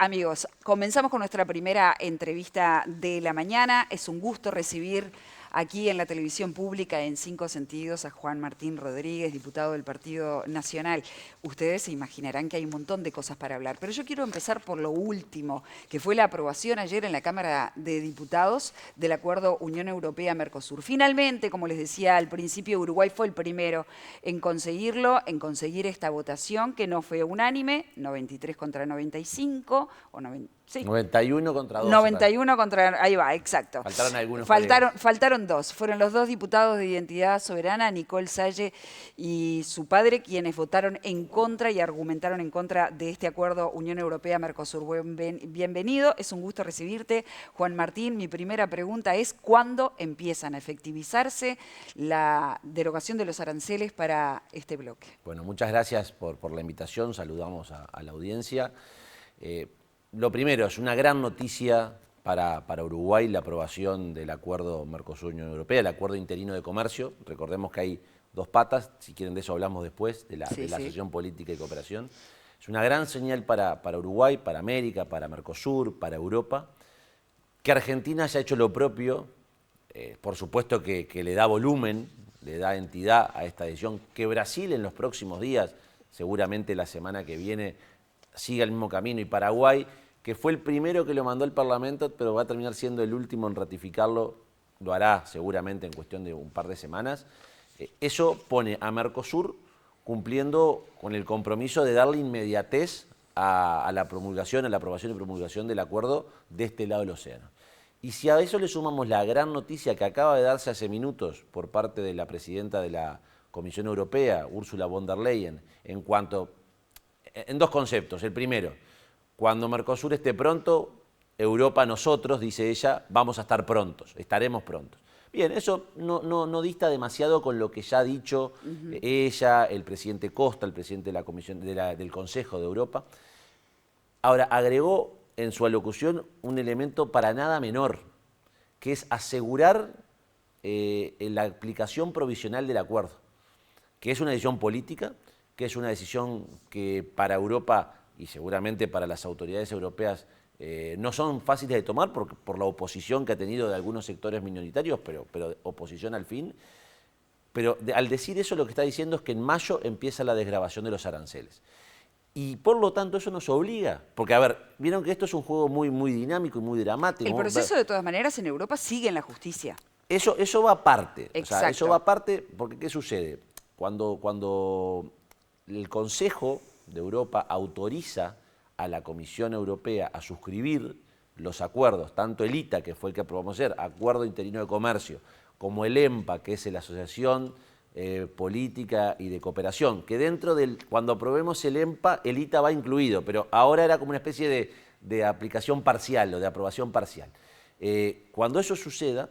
Amigos, comenzamos con nuestra primera entrevista de la mañana. Es un gusto recibir aquí en la televisión pública en Cinco Sentidos a Juan Martín Rodríguez, diputado del Partido Nacional. Ustedes se imaginarán que hay un montón de cosas para hablar, pero yo quiero empezar por lo último, que fue la aprobación ayer en la Cámara de Diputados del Acuerdo Unión Europea-Mercosur. Finalmente, como les decía al principio, Uruguay fue el primero en conseguirlo, en conseguir esta votación que no fue unánime, 93 contra 95, o 90, sí. 91 contra 12. 91 contra... Ahí va, exacto. Faltaron algunos Faltaron dos. Fueron los dos diputados de Identidad Soberana, Nicole Salle y su padre, quienes votaron en contra y argumentaron en contra de este acuerdo Unión Europea-Mercosur. Bienvenido, es un gusto recibirte. Juan Martín, mi primera pregunta es, ¿cuándo empiezan a efectivizarse la derogación de los aranceles para este bloque? Bueno, muchas gracias por la invitación. Saludamos a la audiencia. Lo primero, es una gran noticia para Uruguay la aprobación del acuerdo Mercosur-Unión Europea, el acuerdo interino de comercio. Recordemos que hay dos patas, si quieren de eso hablamos después, de la asociación política y cooperación. Es una gran señal para Uruguay, para América, para Mercosur, para Europa. Que Argentina haya hecho lo propio, por supuesto que le da volumen, le da entidad a esta decisión. Que Brasil en los próximos días, seguramente la semana que viene, siga el mismo camino, y Paraguay, que fue el primero que lo mandó al Parlamento, pero va a terminar siendo el último en ratificarlo, lo hará seguramente en cuestión de un par de semanas. Eso pone a Mercosur cumpliendo con el compromiso de darle inmediatez a la promulgación, a la aprobación y promulgación del acuerdo de este lado del océano. Y si a eso le sumamos la gran noticia que acaba de darse hace minutos por parte de la presidenta de la Comisión Europea, Ursula von der Leyen, en dos conceptos. El primero, cuando Mercosur esté pronto, Europa, nosotros, dice ella, vamos a estar prontos, estaremos prontos. Bien, eso no dista demasiado con lo que ya ha dicho ella, el presidente Costa, el presidente de la Comisión del Consejo de Europa. Ahora, agregó en su alocución un elemento para nada menor, que es asegurar la aplicación provisional del acuerdo, que es una decisión política, que es una decisión que para Europa y seguramente para las autoridades europeas no son fáciles de tomar por la oposición que ha tenido de algunos sectores minoritarios, pero oposición al fin. Pero al decir eso, lo que está diciendo es que en mayo empieza la desgravación de los aranceles. Y por lo tanto eso nos obliga, porque a ver, vieron que esto es un juego muy dinámico y muy dramático. El proceso de todas maneras en Europa sigue en la justicia. Eso va aparte. Exacto. O sea, eso va aparte porque ¿qué sucede? Cuando el Consejo de Europa autoriza a la Comisión Europea a suscribir los acuerdos, tanto el ITA, que fue el que aprobamos ayer, Acuerdo Interino de Comercio, como el EMPA, que es la Asociación Política y de Cooperación, que cuando aprobemos el EMPA, el ITA va incluido, pero ahora era como una especie de aplicación parcial o de aprobación parcial. Cuando eso suceda,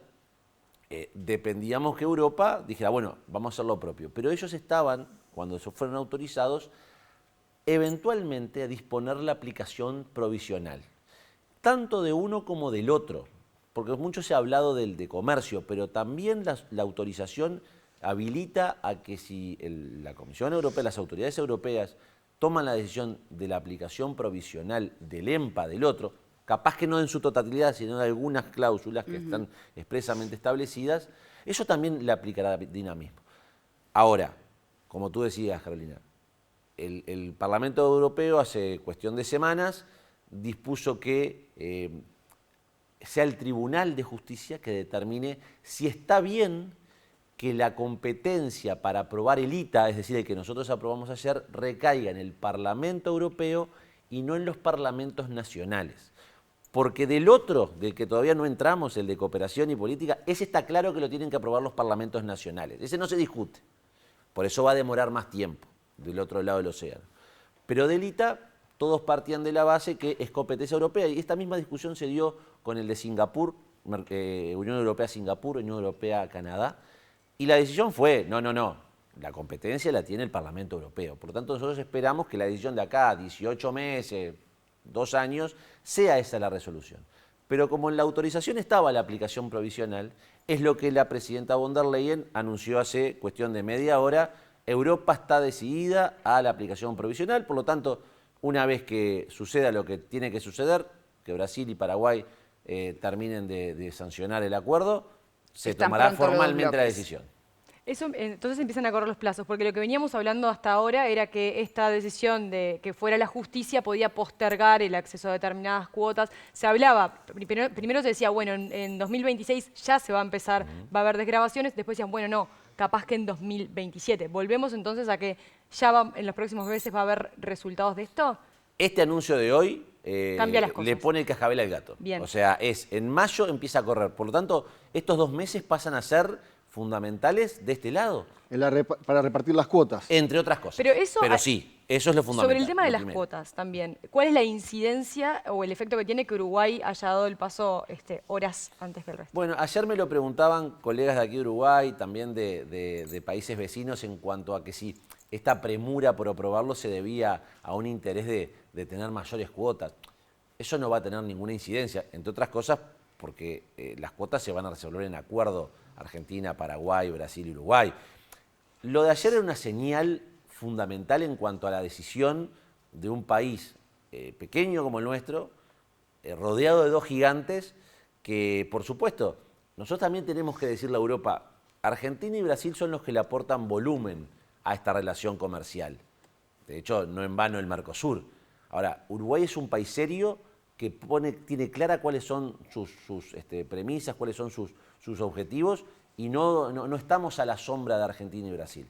dependíamos que Europa dijera, bueno, vamos a hacer lo propio, pero ellos estaban, cuando fueron autorizados, eventualmente a disponer la aplicación provisional, tanto de uno como del otro, porque mucho se ha hablado del de comercio, pero también la autorización habilita a que si la Comisión Europea, las autoridades europeas toman la decisión de la aplicación provisional del EMPA del otro, capaz que no en su totalidad, sino de algunas cláusulas que están expresamente establecidas, eso también le aplicará dinamismo. Ahora, como tú decías, Carolina, el Parlamento Europeo hace cuestión de semanas dispuso que sea el Tribunal de Justicia que determine si está bien que la competencia para aprobar el ITA, es decir, el que nosotros aprobamos ayer, recaiga en el Parlamento Europeo y no en los parlamentos nacionales. Porque del otro, del que todavía no entramos, el de cooperación y política, ese está claro que lo tienen que aprobar los parlamentos nacionales. Ese no se discute. Por eso va a demorar más tiempo del otro lado del océano. Pero del ITA todos partían de la base que es competencia europea, y esta misma discusión se dio con el de Singapur, Unión Europea-Singapur, Unión Europea-Canadá, y la decisión fue, no, la competencia la tiene el Parlamento Europeo. Por lo tanto, nosotros esperamos que la decisión de acá, 18 meses, 2 años, sea esa la resolución. Pero como en la autorización estaba la aplicación provisional, es lo que la presidenta von der Leyen anunció hace cuestión de media hora. Europa está decidida a la aplicación provisional, por lo tanto, Una vez que suceda lo que tiene que suceder, que Brasil y Paraguay terminen de sancionar el acuerdo, se Están tomará pronto los dos formalmente la bloques. decisión. Eso, entonces empiezan a correr los plazos, porque lo que veníamos hablando hasta ahora era que esta decisión de que fuera la justicia podía postergar el acceso a determinadas cuotas. Se hablaba, primero se decía, bueno, en 2026 ya se va a empezar, va a haber desgravaciones, después decían, bueno, no, capaz que en 2027. ¿Volvemos entonces a que ya en los próximos meses va a haber resultados de esto? Este anuncio de hoy Cambia las cosas. le pone el cascabel al gato. Bien. O sea, en mayo empieza a correr. Por lo tanto, estos 2 meses pasan a ser fundamentales de este lado. Para repartir las cuotas. Entre otras cosas. Pero sí, eso es lo fundamental. Sobre el tema de lo las primero. cuotas también, ¿cuál es la incidencia o el efecto que tiene que Uruguay haya dado el paso horas antes que el resto? Bueno, ayer me lo preguntaban colegas de aquí de Uruguay, también de países vecinos, en cuanto a que si esta premura por aprobarlo se debía a un interés de tener mayores cuotas. Eso no va a tener ninguna incidencia, entre otras cosas porque las cuotas se van a resolver en acuerdo Argentina, Paraguay, Brasil y Uruguay. Lo de ayer era una señal fundamental en cuanto a la decisión de un país pequeño como el nuestro, rodeado de 2 gigantes, que por supuesto, nosotros también tenemos que decirle a Europa, Argentina y Brasil son los que le aportan volumen a esta relación comercial. De hecho, no en vano el Mercosur. Ahora, Uruguay es un país serio que tiene clara cuáles son sus premisas, cuáles son sus objetivos, y no estamos a la sombra de Argentina y Brasil.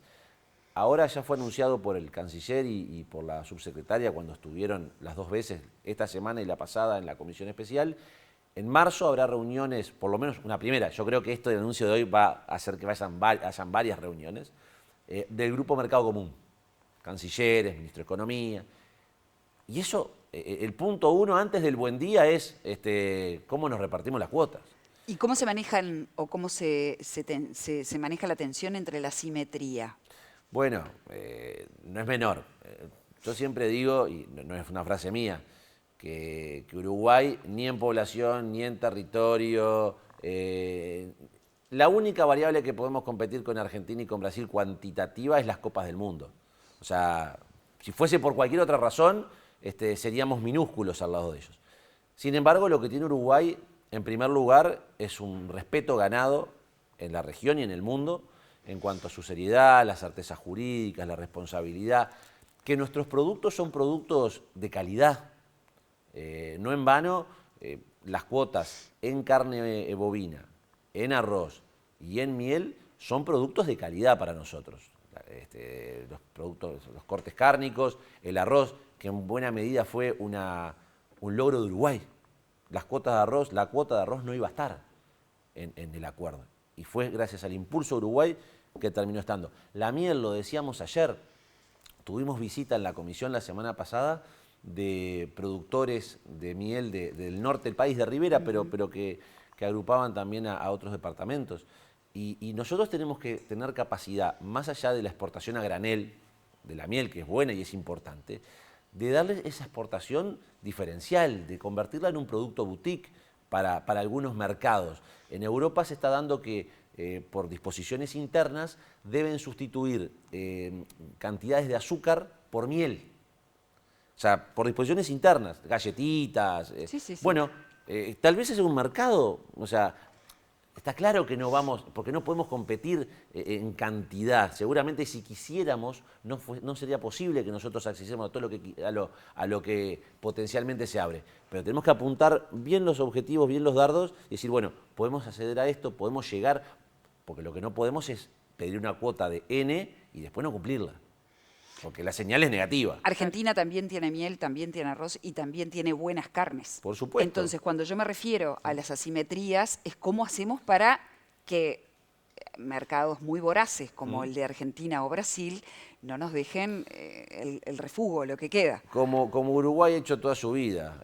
Ahora ya fue anunciado por el canciller y por la subsecretaria cuando estuvieron las 2 veces, esta semana y la pasada, en la comisión especial. En marzo habrá reuniones, por lo menos una primera. Yo creo que esto del anuncio de hoy va a hacer que hayan varias reuniones del Grupo Mercado Común. Cancilleres, ministro de Economía. Y eso, el punto 1 antes del buen día es cómo nos repartimos las cuotas. ¿Y cómo se manejan o cómo se maneja la tensión entre la simetría? Bueno, no es menor. Yo siempre digo, y no es una frase mía, que Uruguay ni en población, ni en territorio, la única variable que podemos competir con Argentina y con Brasil cuantitativa es las Copas del Mundo. O sea, si fuese por cualquier otra razón, seríamos minúsculos al lado de ellos. Sin embargo, lo que tiene Uruguay, en primer lugar, es un respeto ganado en la región y en el mundo en cuanto a su seriedad, las certezas jurídicas, la responsabilidad, que nuestros productos son productos de calidad. No en vano, las cuotas en carne bovina, en arroz y en miel son productos de calidad para nosotros. Los cortes cárnicos, el arroz, que en buena medida fue un logro de Uruguay. La cuota de arroz no iba a estar en el acuerdo. Y fue gracias al impulso de Uruguay que terminó estando. La miel, lo decíamos ayer, tuvimos visita en la comisión la semana pasada de productores de miel del norte del país, de Rivera, pero que agrupaban también a otros departamentos. Y nosotros tenemos que tener capacidad, más allá de la exportación a granel, de la miel, que es buena y es importante, de darle esa exportación diferencial, de convertirla en un producto boutique para algunos mercados. En Europa se está dando que por disposiciones internas deben sustituir cantidades de azúcar por miel. O sea, por disposiciones internas, galletitas. Sí. Bueno, tal vez es un mercado, o sea, está claro que no vamos, porque no podemos competir en cantidad. Seguramente si quisiéramos, no sería posible que nosotros accesemos a todo a lo que potencialmente se abre. Pero tenemos que apuntar bien los objetivos, bien los dardos, y decir, bueno, podemos acceder a esto, podemos llegar, porque lo que no podemos es pedir una cuota de N y después no cumplirla. Porque la señal es negativa. Argentina también tiene miel, también tiene arroz y también tiene buenas carnes. Por supuesto. Entonces, cuando yo me refiero a las asimetrías, es cómo hacemos para que mercados muy voraces como el de Argentina o Brasil no nos dejen el refugio, lo que queda. Como Uruguay ha hecho toda su vida,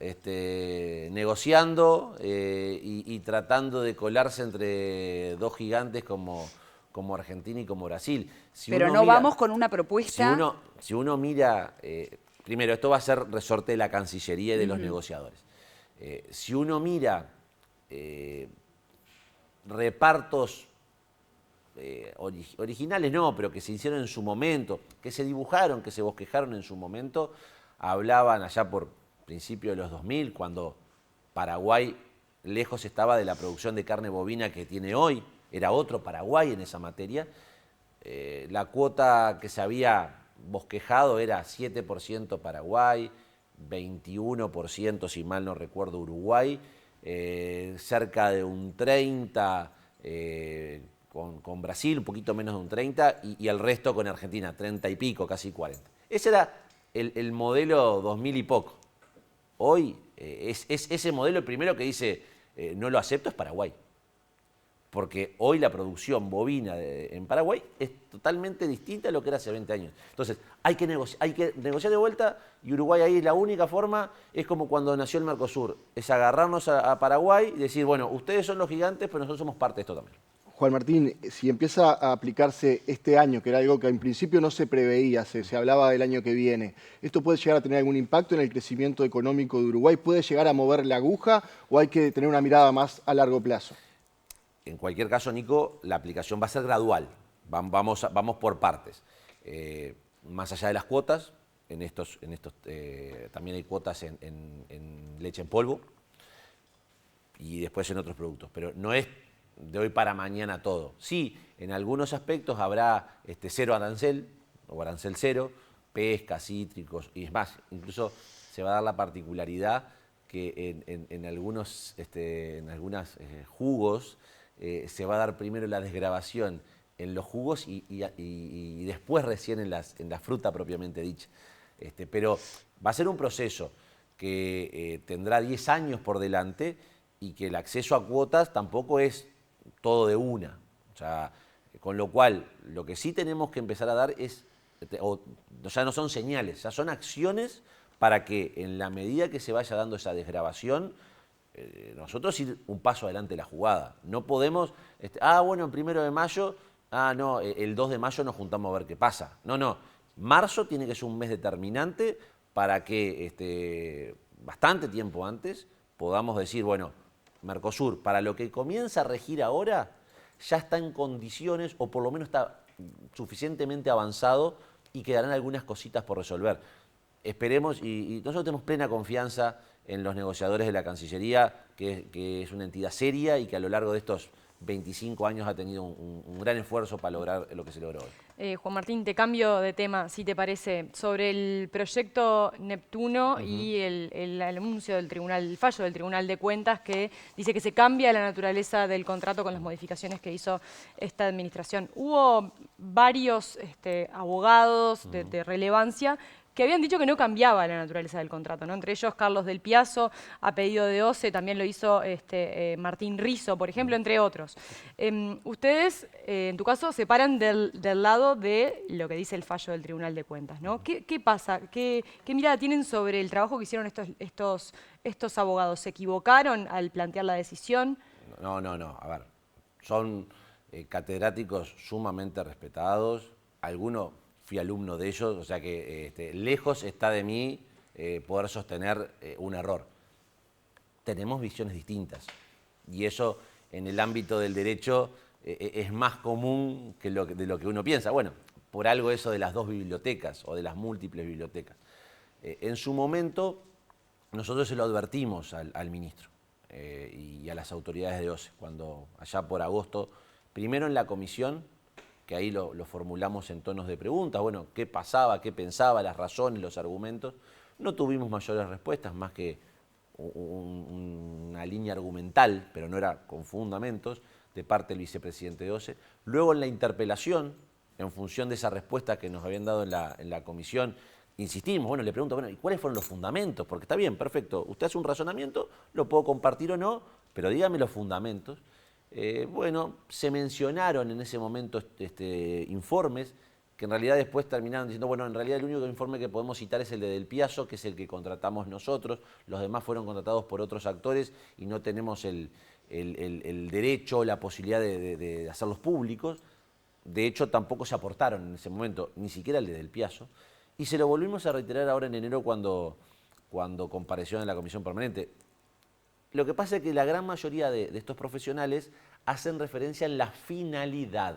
negociando y tratando de colarse entre 2 gigantes como Argentina y como Brasil. Pero no vamos con una propuesta. Si uno mira, primero, esto va a ser resorte de la Cancillería y de los negociadores. Si uno mira repartos originales, no, pero que se hicieron en su momento, que se dibujaron, que se bosquejaron en su momento, hablaban allá por principios de los 2000, cuando Paraguay lejos estaba de la producción de carne bovina que tiene hoy, era otro Paraguay en esa materia. La cuota que se había bosquejado era 7% Paraguay, 21%, si mal no recuerdo, Uruguay, cerca de un 30% con Brasil, un poquito menos de un 30%, y el resto con Argentina, 30 y pico, casi 40%. Ese era el modelo 2000 y poco. Hoy es ese modelo el primero que dice no lo acepto es Paraguay. Porque hoy la producción bovina en Paraguay es totalmente distinta a lo que era hace 20 años. Entonces, hay que negociar de vuelta, y Uruguay ahí la única forma es como cuando nació el Mercosur, es agarrarnos a Paraguay y decir, bueno, ustedes son los gigantes, pero nosotros somos parte de esto también. Juan Martín, si empieza a aplicarse este año, que era algo que en principio no se preveía, se hablaba del año que viene, ¿esto puede llegar a tener algún impacto en el crecimiento económico de Uruguay? ¿Puede llegar a mover la aguja o hay que tener una mirada más a largo plazo? En cualquier caso, Nico, la aplicación va a ser gradual. Vamos por partes. Más allá de las cuotas, también hay cuotas en leche en polvo y después en otros productos. Pero no es de hoy para mañana todo. Sí, en algunos aspectos habrá cero arancel o arancel cero, pesca, cítricos, y es más, incluso se va a dar la particularidad que en algunos jugos se va a dar primero la desgravación en los jugos y después recién en la fruta propiamente dicha. Pero va a ser un proceso que tendrá 10 años por delante y que el acceso a cuotas tampoco es todo de una. O sea, con lo cual, lo que sí tenemos que empezar a dar es, ya no son señales, ya son acciones para que en la medida que se vaya dando esa desgravación, nosotros ir un paso adelante de la jugada. No podemos, bueno, el 1 de mayo, no, el 2 de mayo nos juntamos a ver qué pasa. No, marzo tiene que ser un mes determinante para que bastante tiempo antes podamos decir, bueno, Mercosur, para lo que comienza a regir ahora, ya está en condiciones, o por lo menos está suficientemente avanzado, y quedarán algunas cositas por resolver. Esperemos, y nosotros tenemos plena confianza en los negociadores de la Cancillería, que es una entidad seria y que a lo largo de estos 25 años ha tenido un gran esfuerzo para lograr lo que se logró hoy. Juan Martín, te cambio de tema, si te parece, sobre el proyecto Neptuno y el anuncio del tribunal, el fallo del Tribunal de Cuentas que dice que se cambia la naturaleza del contrato con las modificaciones que hizo esta administración. Hubo varios abogados de relevancia que habían dicho que no cambiaba la naturaleza del contrato, ¿no? Entre ellos Carlos del Piazzo, a pedido de OCE, también lo hizo Martín Rizo, por ejemplo, entre otros. Ustedes, en tu caso, se paran del lado de lo que dice el fallo del Tribunal de Cuentas, ¿no? ¿Qué pasa? ¿Qué mirada tienen sobre el trabajo que hicieron estos abogados? ¿Se equivocaron al plantear la decisión? No. A ver, son catedráticos sumamente respetados, algunos fui alumno de ellos, o sea que lejos está de mí poder sostener un error. Tenemos visiones distintas y eso en el ámbito del derecho es más común de lo que uno piensa. Bueno, por algo eso de las dos bibliotecas o de las múltiples bibliotecas. En su momento nosotros se lo advertimos al ministro y a las autoridades de OCE, cuando allá por agosto, primero en la comisión, que ahí lo formulamos en tonos de preguntas, bueno, qué pasaba, qué pensaba, las razones, los argumentos. No tuvimos mayores respuestas, más que una línea argumental, pero no era con fundamentos, de parte del vicepresidente de OCE. Luego en la interpelación, en función de esa respuesta que nos habían dado en la comisión, insistimos, bueno, le pregunto, bueno, ¿y cuáles fueron los fundamentos? Porque está bien, perfecto, usted hace un razonamiento, lo puedo compartir o no, pero dígame los fundamentos. Bueno, se mencionaron en ese momento informes que en realidad después terminaron diciendo, bueno, en realidad el único informe que podemos citar es el de Del Piazzo, que es el que contratamos nosotros, los demás fueron contratados por otros actores y no tenemos el derecho, la posibilidad de hacerlos públicos. De hecho, tampoco se aportaron en ese momento, ni siquiera el de Del Piazzo, y se lo volvimos a reiterar ahora en enero cuando compareció en la Comisión Permanente. Lo que pasa es que la gran mayoría de estos profesionales hacen referencia a la finalidad.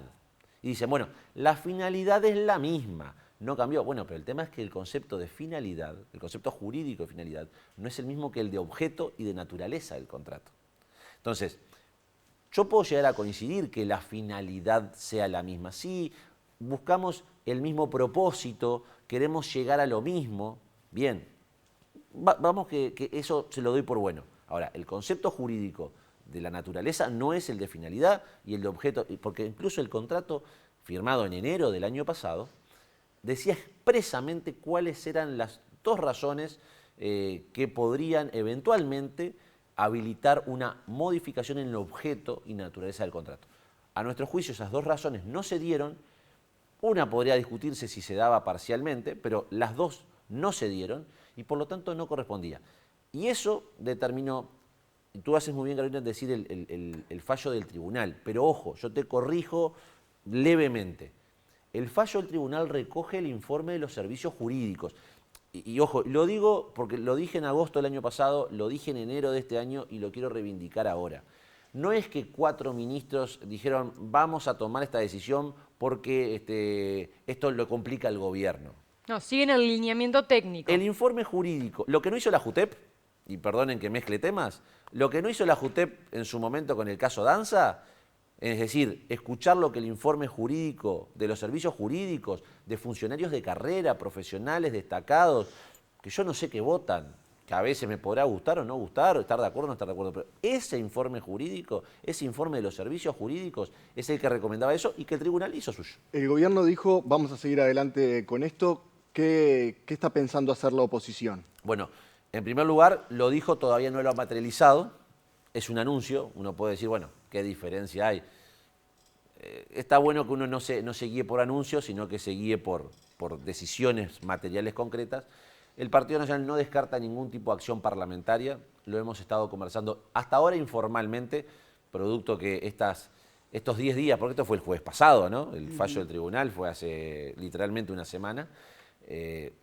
Y dicen, bueno, la finalidad es la misma. no cambió. Bueno, pero el tema es que el concepto de finalidad, el concepto jurídico de finalidad, no es el mismo que el de objeto y de naturaleza del contrato. Entonces, yo puedo llegar a coincidir que la finalidad sea la misma. Sí, buscamos el mismo propósito, queremos llegar a lo mismo, bien, vamos que eso se lo doy por bueno. Ahora, el concepto jurídico de la naturaleza no es el de finalidad y el de objeto, porque incluso el contrato firmado en enero del año pasado decía expresamente cuáles eran las dos razones que podrían eventualmente habilitar una modificación en el objeto y naturaleza del contrato. A nuestro juicio esas dos razones no se dieron. Una podría discutirse si se daba parcialmente, pero las dos no se dieron y por lo tanto no correspondía. Y eso determinó, y tú haces muy bien, Carolina, en decir el fallo del tribunal, pero ojo, yo te corrijo levemente. El fallo del tribunal recoge el informe de los servicios jurídicos. Y ojo, lo digo porque lo dije en agosto del año pasado, lo dije en enero de este año y lo quiero reivindicar ahora. No es que 4 ministros dijeron vamos a tomar esta decisión porque esto lo complica el gobierno. No, siguen el lineamiento técnico. El informe jurídico, lo que no hizo la JUTEP, y perdonen que mezcle temas, lo que no hizo la JUTEP en su momento con el caso Danza, es decir, escuchar lo que el informe jurídico de los servicios jurídicos, de funcionarios de carrera, profesionales destacados, que yo no sé qué votan, que a veces me podrá gustar o no gustar, o estar de acuerdo o no estar de acuerdo, pero ese informe jurídico, ese informe de los servicios jurídicos, es el que recomendaba eso y que el tribunal hizo suyo. El gobierno dijo, vamos a seguir adelante con esto. ¿Qué está pensando hacer la oposición? Bueno, en primer lugar, lo dijo, todavía no lo ha materializado, es un anuncio, uno puede decir, bueno, ¿qué diferencia hay? Está bueno que uno no se guíe por anuncios, sino que se guíe por decisiones materiales concretas. El Partido Nacional no descarta ningún tipo de acción parlamentaria, lo hemos estado conversando hasta ahora informalmente, producto que estos 10 días, porque esto fue el jueves pasado, ¿no? El fallo del tribunal fue hace literalmente una semana,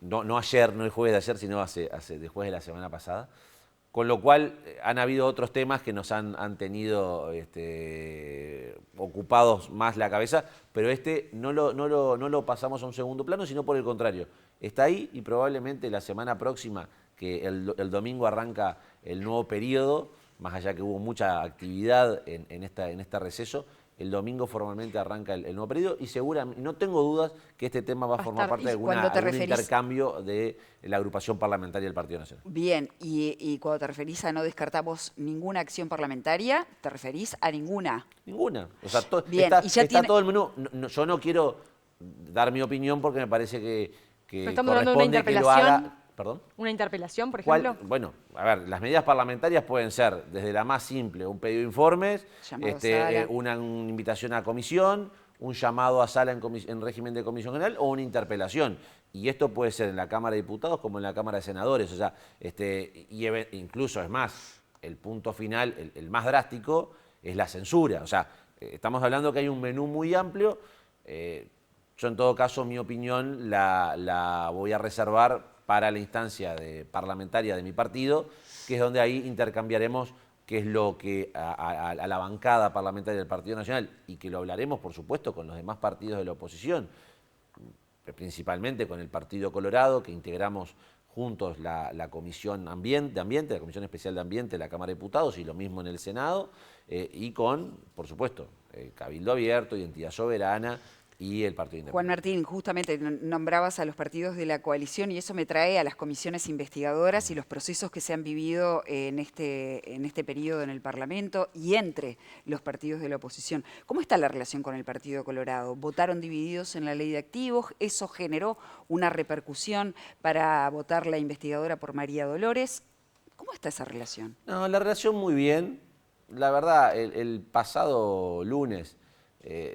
no ayer, no el jueves de ayer, sino después de la semana pasada. Con lo cual han habido otros temas que nos han tenido ocupados más la cabeza, pero no lo pasamos a un segundo plano, sino por el contrario. Está ahí y probablemente la semana próxima, que el domingo arranca el nuevo periodo, más allá que hubo mucha actividad en este receso, el domingo formalmente arranca el nuevo periodo y seguramente, no tengo dudas que este tema va a formar parte de algún intercambio de la agrupación parlamentaria del Partido Nacional. Bien, y cuando te referís a no descartamos ninguna acción parlamentaria, ¿te referís a ninguna? Ninguna. O sea, bien, está todo el menú. Yo no quiero dar mi opinión porque me parece que corresponde que lo haga. ¿Perdón? ¿Una interpelación, por ejemplo? Bueno, a ver, las medidas parlamentarias pueden ser desde la más simple, un pedido de informes, una invitación a comisión, un llamado a sala en régimen de comisión general o una interpelación. Y esto puede ser en la Cámara de Diputados como en la Cámara de Senadores. O sea, incluso es más, el punto final, el más drástico, es la censura. O sea, estamos hablando que hay un menú muy amplio. Yo en todo caso, mi opinión la voy a reservar para la instancia parlamentaria de mi partido, que es donde ahí intercambiaremos qué es lo que a la bancada parlamentaria del Partido Nacional, y que lo hablaremos, por supuesto, con los demás partidos de la oposición, principalmente con el Partido Colorado, que integramos juntos la Comisión de Ambiente, la Comisión Especial de Ambiente de la Cámara de Diputados, y lo mismo en el Senado, y con, por supuesto, Cabildo Abierto, Identidad Soberana, y el Partido Independiente. Juan Martín, justamente nombrabas a los partidos de la coalición y eso me trae a las comisiones investigadoras y los procesos que se han vivido en este periodo en el Parlamento y entre los partidos de la oposición. ¿Cómo está la relación con el Partido Colorado? ¿Votaron divididos en la ley de activos? ¿Eso generó una repercusión para votar la investigadora por María Dolores? ¿Cómo está esa relación? No, la relación muy bien. La verdad, el pasado lunes,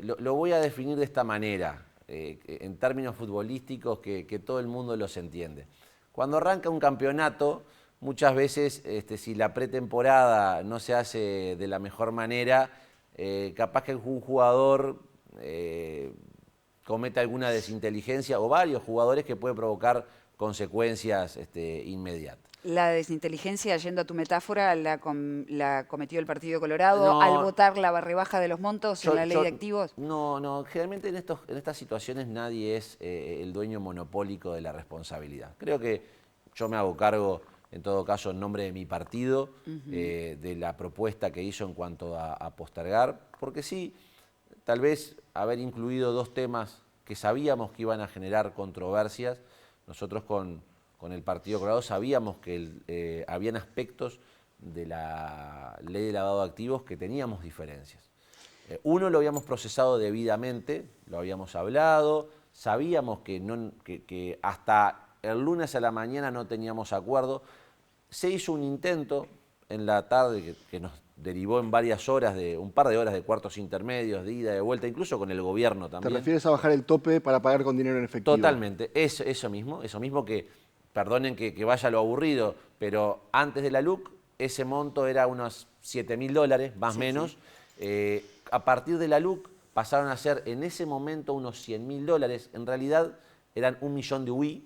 lo voy a definir de esta manera, en términos futbolísticos que todo el mundo los entiende. Cuando arranca un campeonato, muchas veces si la pretemporada no se hace de la mejor manera, capaz que un jugador cometa alguna desinteligencia o varios jugadores que puede provocar consecuencias inmediatas. La desinteligencia, yendo a tu metáfora, la cometió el Partido Colorado No. al votar la rebaja de los montos en la ley de activos. No, generalmente en estas situaciones nadie es el dueño monopólico de la responsabilidad. Creo que yo me hago cargo, en todo caso, en nombre de mi partido, de la propuesta que hizo en cuanto a postergar, porque sí, tal vez haber incluido dos temas que sabíamos que iban a generar controversias, nosotros con el Partido Colorado sabíamos que habían aspectos de la ley de lavado de activos que teníamos diferencias. Uno lo habíamos procesado debidamente, lo habíamos hablado, sabíamos que hasta el lunes a la mañana no teníamos acuerdo. Se hizo un intento en la tarde que nos derivó en varias horas, un par de horas de cuartos intermedios, de ida, de vuelta, incluso con el gobierno también. ¿Te refieres a bajar el tope para pagar con dinero en efectivo? Totalmente, eso mismo que, perdonen que vaya lo aburrido, pero antes de la LUC ese monto era unos $7.000, más o menos. Sí. A partir de la LUC pasaron a ser en ese momento unos $100.000, en realidad eran 1 millón de UI,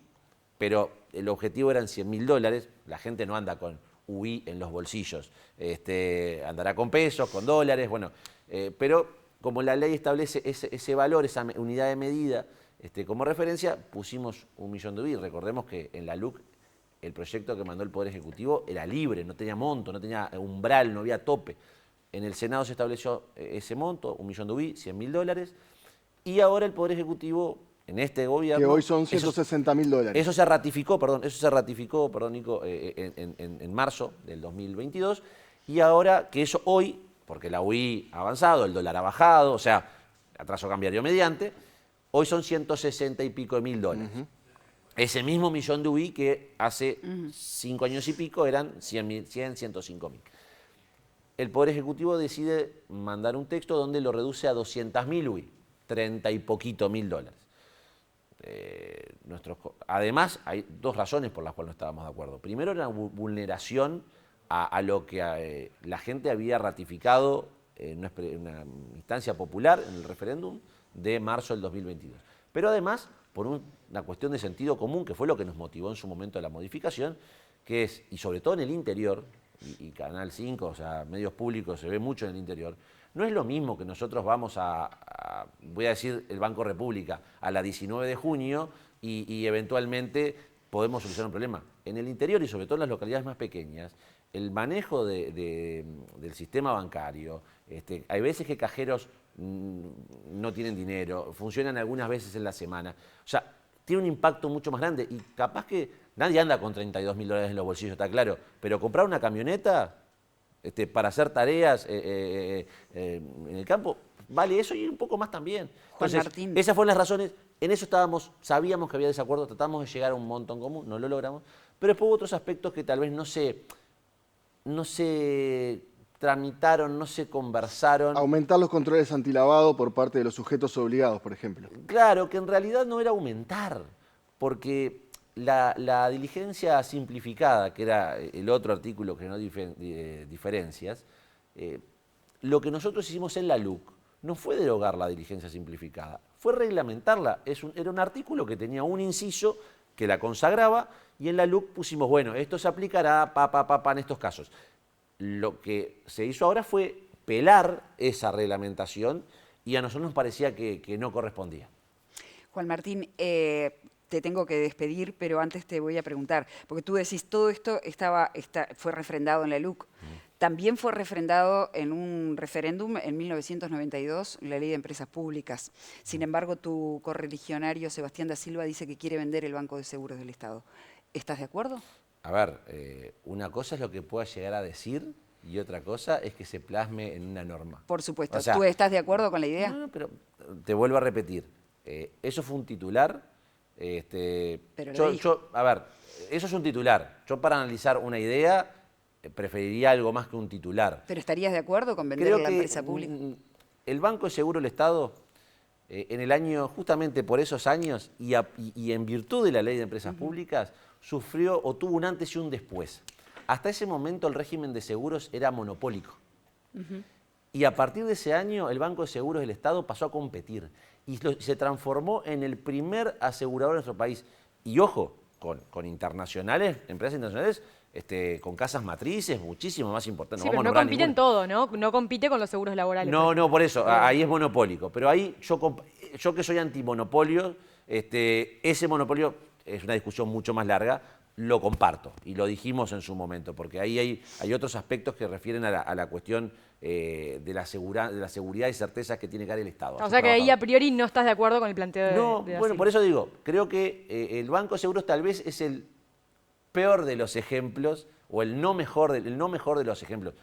pero el objetivo eran $100.000, la gente no anda con UI en los bolsillos, andará con pesos, con dólares, bueno, pero como la ley establece ese valor, esa unidad de medida, como referencia, pusimos 1 millón de UI. Recordemos que en la LUC el proyecto que mandó el Poder Ejecutivo era libre, no tenía monto, no tenía umbral, no había tope. En el Senado se estableció ese monto, 1 millón de UI, $100.000, y ahora el Poder Ejecutivo, en este gobierno... Que hoy son $160.000. Eso se ratificó, Nico, en marzo del 2022, y ahora que eso hoy, porque la UI ha avanzado, el dólar ha bajado, o sea, atraso cambiario mediante, hoy son 160 y pico de mil dólares. Ese mismo millón de UI que hace 5 años y pico eran 105.000. El Poder Ejecutivo decide mandar un texto donde lo reduce a 200.000 UI, 30 y poquito mil dólares. Además, hay dos razones por las cuales no estábamos de acuerdo. Primero, era una vulneración a lo que la gente había ratificado en una instancia popular, en el referéndum de marzo del 2022. Pero además, por una cuestión de sentido común, que fue lo que nos motivó en su momento la modificación, que es, y sobre todo en el interior, y Canal 5, o sea, medios públicos, se ve mucho en el interior, no es lo mismo que nosotros vamos voy a decir el Banco República, a la 19 de junio y eventualmente podemos solucionar un problema. En el interior y sobre todo en las localidades más pequeñas, el manejo del sistema bancario, hay veces que cajeros no tienen dinero, funcionan algunas veces en la semana, o sea, tiene un impacto mucho más grande y capaz que nadie anda con $32.000 en los bolsillos, está claro, pero comprar una camioneta para hacer tareas en el campo, vale eso y un poco más también. Entonces, esas fueron las razones, en eso sabíamos que había desacuerdo, tratamos de llegar a un monto en común, no lo logramos, pero después hubo otros aspectos que tal vez no se tramitaron, no se conversaron. Aumentar los controles antilavado por parte de los sujetos obligados, por ejemplo. Claro, que en realidad no era aumentar, porque la diligencia simplificada, que era el otro artículo que no diferencias, lo que nosotros hicimos en la LUC no fue derogar la diligencia simplificada, fue reglamentarla. Era un artículo que tenía un inciso que la consagraba y en la LUC pusimos, bueno, esto se aplicará en estos casos. Lo que se hizo ahora fue pelar esa reglamentación y a nosotros nos parecía que no correspondía. Juan Martín, te tengo que despedir, pero antes te voy a preguntar, porque tú decís, todo esto fue refrendado en la LUC. También fue refrendado en un referéndum en 1992, la Ley de Empresas Públicas. Sin embargo, tu correligionario Sebastián da Silva dice que quiere vender el Banco de Seguros del Estado. ¿Estás de acuerdo? A ver, una cosa es lo que pueda llegar a decir y otra cosa es que se plasme en una norma. Por supuesto. O sea, ¿tú estás de acuerdo con la idea? No, pero te vuelvo a repetir. Eso fue un titular. A ver, eso es un titular. Yo para analizar una idea preferiría algo más que un titular. ¿Pero estarías de acuerdo con vender la empresa pública? El Banco de Seguro del Estado, en el año, justamente por esos años, y en virtud de la Ley de Empresas Públicas, sufrió o tuvo un antes y un después. Hasta ese momento el régimen de seguros era monopólico. Y a partir de ese año el Banco de Seguros del Estado pasó a competir y se transformó en el primer asegurador de nuestro país. Y ojo, con internacionales, empresas internacionales con casas matrices muchísimo más importantes. Sí, pero no compite en todo, ¿no? No compite con los seguros laborales. No, por eso, ahí es monopólico. Pero ahí yo que soy antimonopolio, ese monopolio es una discusión mucho más larga, lo comparto y lo dijimos en su momento, porque ahí hay otros aspectos que refieren a la cuestión de la seguridad y certezas que tiene que dar el Estado. O sea que ahí a priori no estás de acuerdo con el planteo de No, de bueno, por eso digo, creo que el Banco de Seguros tal vez es el peor de los ejemplos o el no mejor de los ejemplos.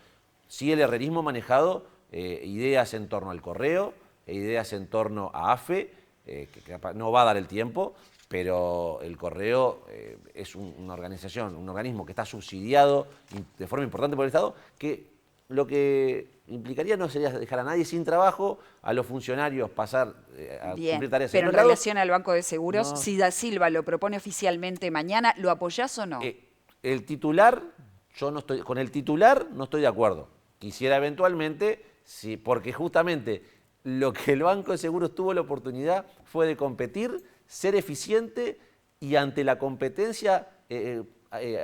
Sí, el herrerismo manejado, ideas en torno al correo, ideas en torno a AFE, que no va a dar el tiempo, pero el correo es una organización, un organismo que está subsidiado de forma importante por el Estado, que lo que implicaría no sería dejar a nadie sin trabajo, a los funcionarios pasar a cumplir tareas pero en otro lado. relación al Banco de Seguros, No. si Da Silva lo propone oficialmente mañana, ¿lo apoyás o no? El titular, con el titular no estoy de acuerdo. Quisiera eventualmente, sí, porque justamente lo que el Banco de Seguros tuvo la oportunidad fue de competir, ser eficiente y ante la competencia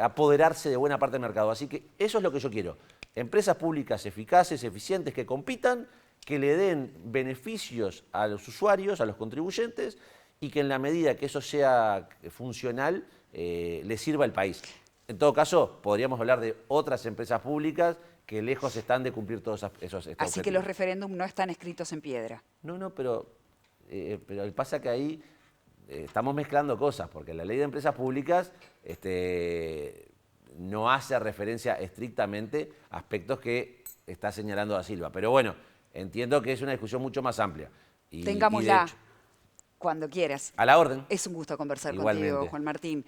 apoderarse de buena parte del mercado. Así que eso es lo que yo quiero. Empresas públicas eficaces, eficientes, que compitan, que le den beneficios a los usuarios, a los contribuyentes, y que en la medida que eso sea funcional, le sirva al país. En todo caso, podríamos hablar de otras empresas públicas que lejos están de cumplir todos esos Así objetivos. que los referéndums no están escritos en piedra. No, pero pasa que ahí estamos mezclando cosas, porque la ley de empresas públicas no hace referencia estrictamente a aspectos que está señalando Da Silva. Pero bueno, entiendo que es una discusión mucho más amplia. Y de Tengámosla hecho, cuando quieras. a la orden. Es un gusto conversar Igualmente. contigo, Juan Martín.